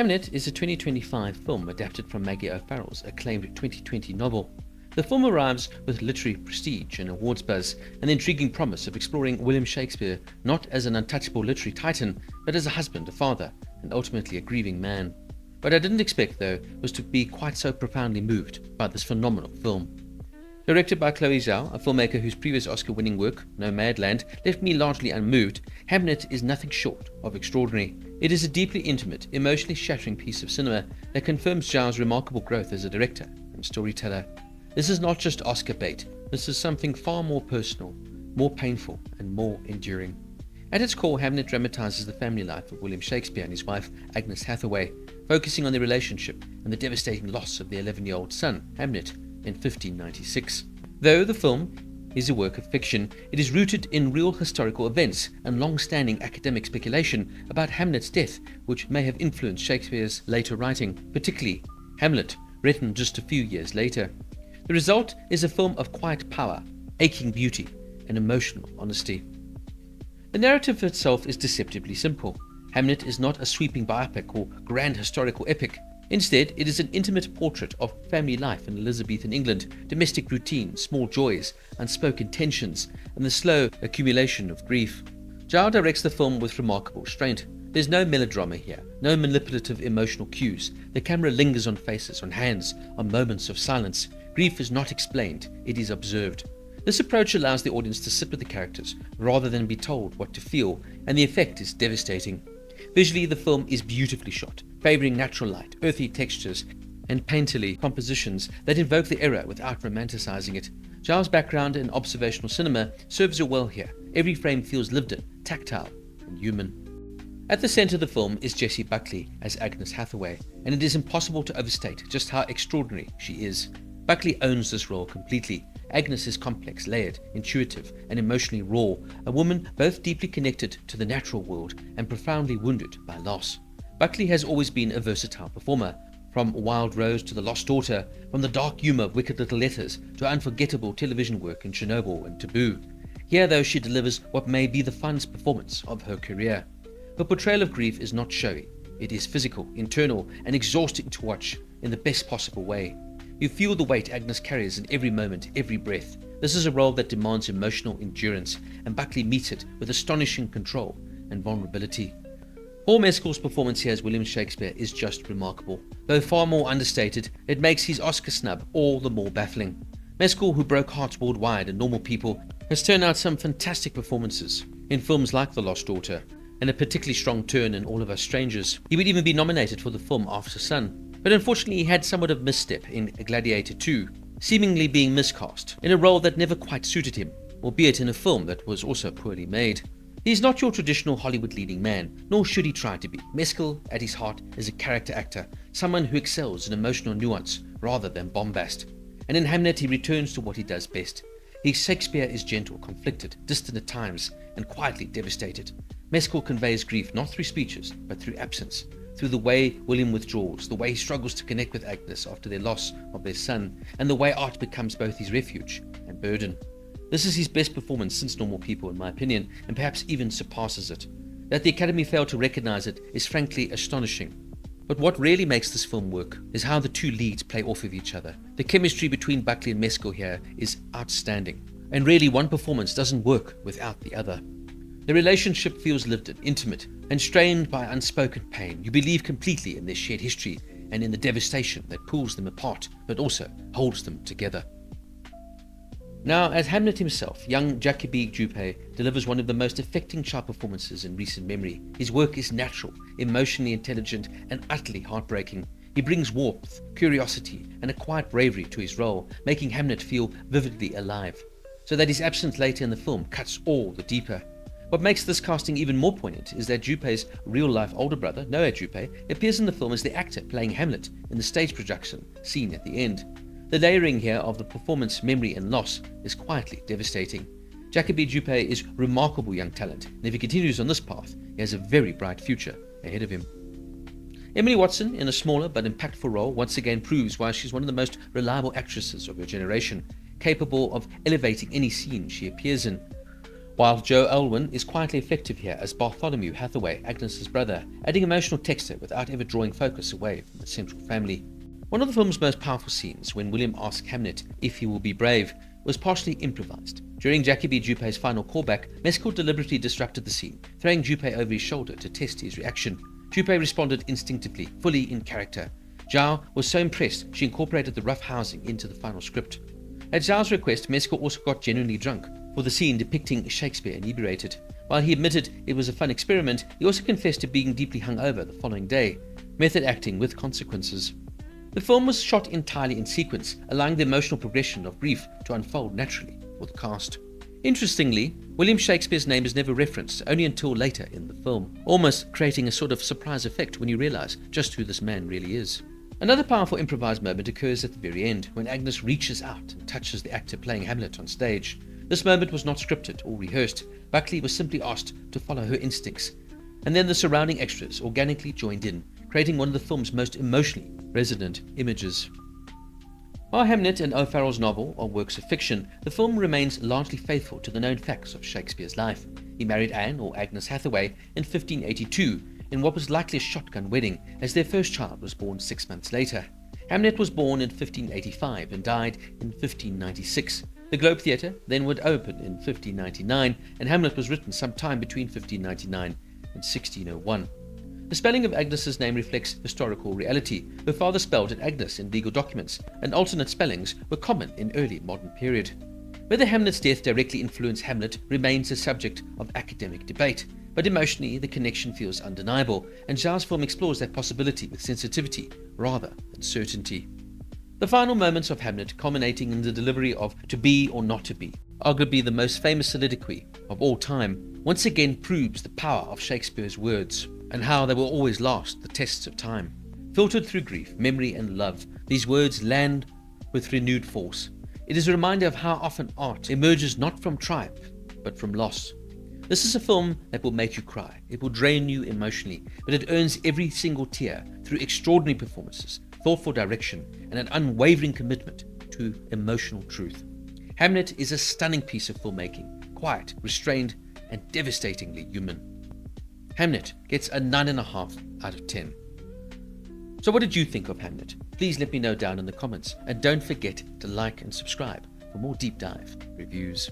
Hamnet is a 2025 film adapted from Maggie O'Farrell's acclaimed 2020 novel. The film arrives with literary prestige and awards buzz and the intriguing promise of exploring William Shakespeare not as an untouchable literary titan, but as a husband, a father, and ultimately a grieving man. What I didn't expect, though, was to be quite so profoundly moved by this phenomenal film. Directed by Chloé Zhao, a filmmaker whose previous Oscar-winning work, Nomadland, left me largely unmoved, Hamnet is nothing short of extraordinary. It is a deeply intimate, emotionally shattering piece of cinema that confirms Zhao's remarkable growth as a director and storyteller. This is not just Oscar bait, this is something far more personal, more painful, and more enduring. At its core, Hamnet dramatizes the family life of William Shakespeare and his wife, Agnes Hathaway, focusing on their relationship and the devastating loss of their 11-year-old son, Hamnet, in 1596. Though the film is a work of fiction, it is rooted in real historical events and long-standing academic speculation about Hamlet's death, which may have influenced Shakespeare's later writing, particularly Hamlet, written just a few years later. The result is a film of quiet power, aching beauty, and emotional honesty. The narrative itself is deceptively simple. Hamlet is not a sweeping biopic or grand historical epic. Instead, it is an intimate portrait of family life in Elizabethan England, domestic routine, small joys, unspoken tensions, and the slow accumulation of grief. Zhao directs the film with remarkable restraint. There's no melodrama here, no manipulative emotional cues. The camera lingers on faces, on hands, on moments of silence. Grief is not explained, it is observed. This approach allows the audience to sit with the characters rather than be told what to feel, and the effect is devastating. Visually, the film is beautifully shot, favouring natural light, earthy textures, and painterly compositions that invoke the era without romanticizing it. Zhao's background in observational cinema serves her well here. Every frame feels lived in, tactile, and human. At the centre of the film is Jessie Buckley as Agnes Hathaway, and it is impossible to overstate just how extraordinary she is. Buckley owns this role completely. Agnes is complex, layered, intuitive, and emotionally raw, a woman both deeply connected to the natural world and profoundly wounded by loss. Buckley has always been a versatile performer, from Wild Rose to The Lost Daughter, from the dark humour of Wicked Little Letters to unforgettable television work in Chernobyl and Taboo. Here, though, she delivers what may be the funnest performance of her career. Her portrayal of grief is not showy. It is physical, internal, and exhausting to watch in the best possible way. You feel the weight Agnes carries in every moment, every breath. This is a role that demands emotional endurance, and Buckley meets it with astonishing control and vulnerability. Paul Mescal's performance here as William Shakespeare is just remarkable. Though far more understated, it makes his Oscar snub all the more baffling. Mescal, who broke hearts worldwide and Normal People, has turned out some fantastic performances in films like The Lost Daughter, and a particularly strong turn in All of Us Strangers. He would even be nominated for the film After Sun. But unfortunately, he had somewhat of misstep in Gladiator 2, seemingly being miscast in a role that never quite suited him, albeit in a film that was also poorly made. He's not your traditional Hollywood leading man, nor should he try to be. Mescal, at his heart, is a character actor, someone who excels in emotional nuance rather than bombast. And in Hamnet, he returns to what he does best. His Shakespeare is gentle, conflicted, distant at times, and quietly devastated. Mescal conveys grief not through speeches, but through absence. Through the way William withdraws, the way he struggles to connect with Agnes after their loss of their son, and the way art becomes both his refuge and burden. This is his best performance since Normal People, in my opinion, and perhaps even surpasses it. That the Academy failed to recognize it is frankly astonishing. But what really makes this film work is how the two leads play off of each other. The chemistry between Buckley and Mescal here is outstanding, and really one performance doesn't work without the other. The relationship feels lived in, intimate, and strained by unspoken pain. You believe completely in their shared history and in the devastation that pulls them apart, but also holds them together. Now, as Hamlet himself, young Jacobi Jupe delivers one of the most affecting child performances in recent memory. His work is natural, emotionally intelligent, and utterly heartbreaking. He brings warmth, curiosity, and a quiet bravery to his role, making Hamlet feel vividly alive, so that his absence later in the film cuts all the deeper. What makes this casting even more poignant is that Jupe's real-life older brother, Noah Jupe, appears in the film as the actor playing Hamlet in the stage production seen at the end. The layering here of the performance, memory, and loss is quietly devastating. Jacobi Jupe is remarkable young talent, and if he continues on this path, he has a very bright future ahead of him. Emily Watson, in a smaller but impactful role, once again proves why she's one of the most reliable actresses of her generation, capable of elevating any scene she appears in. while Joe Alwyn is quietly effective here as Bartholomew Hathaway, Agnes's brother, adding emotional texture without ever drawing focus away from the central family. One of the film's most powerful scenes, when William asks Hamnet if he will be brave, was partially improvised. During Jacobi Jupe's final callback, Mescal deliberately disrupted the scene, throwing Jupe over his shoulder to test his reaction. Jupe responded instinctively, fully in character. Zhao was so impressed she incorporated the rough housing into the final script. At Zhao's request, Mescal also got genuinely drunk for the scene depicting Shakespeare inebriated. While he admitted it was a fun experiment, he also confessed to being deeply hungover the following day. Method acting with consequences. The film was shot entirely in sequence, allowing the emotional progression of grief to unfold naturally for the cast. Interestingly, William Shakespeare's name is never referenced, only until later in the film, almost creating a sort of surprise effect when you realize just who this man really is. Another powerful improvised moment occurs at the very end, when Agnes reaches out and touches the actor playing Hamlet on stage. This moment was not scripted or rehearsed. Buckley was simply asked to follow her instincts, and then the surrounding extras organically joined in, creating one of the film's most emotionally resonant images. While Hamnet and O'Farrell's novel are works of fiction, the film remains largely faithful to the known facts of Shakespeare's life. He married Anne, or Agnes Hathaway, in 1582, in what was likely a shotgun wedding, as their first child was born 6 months later. Hamnet was born in 1585 and died in 1596. The Globe Theatre then would open in 1599, and Hamlet was written sometime between 1599 and 1601. The spelling of Agnes's name reflects historical reality. Her father spelled it Agnes in legal documents, and alternate spellings were common in early modern period. Whether Hamlet's death directly influenced Hamlet remains a subject of academic debate, but emotionally the connection feels undeniable, and Zhao's film explores that possibility with sensitivity rather than certainty. The final moments of Hamlet, culminating in the delivery of "to be or not to be," arguably the most famous soliloquy of all time, once again proves the power of Shakespeare's words and how they will always last the tests of time. Filtered through grief, memory and love, these words land with renewed force. It is a reminder of how often art emerges not from triumph, but from loss. This is a film that will make you cry. It will drain you emotionally, but it earns every single tear through extraordinary performances, thoughtful direction, and an unwavering commitment to emotional truth. Hamlet is a stunning piece of filmmaking, quiet, restrained, and devastatingly human. Hamnet gets a 9.5 out of 10. So what did you think of Hamlet? Please let me know down in the comments, and don't forget to like and subscribe for more deep dive reviews.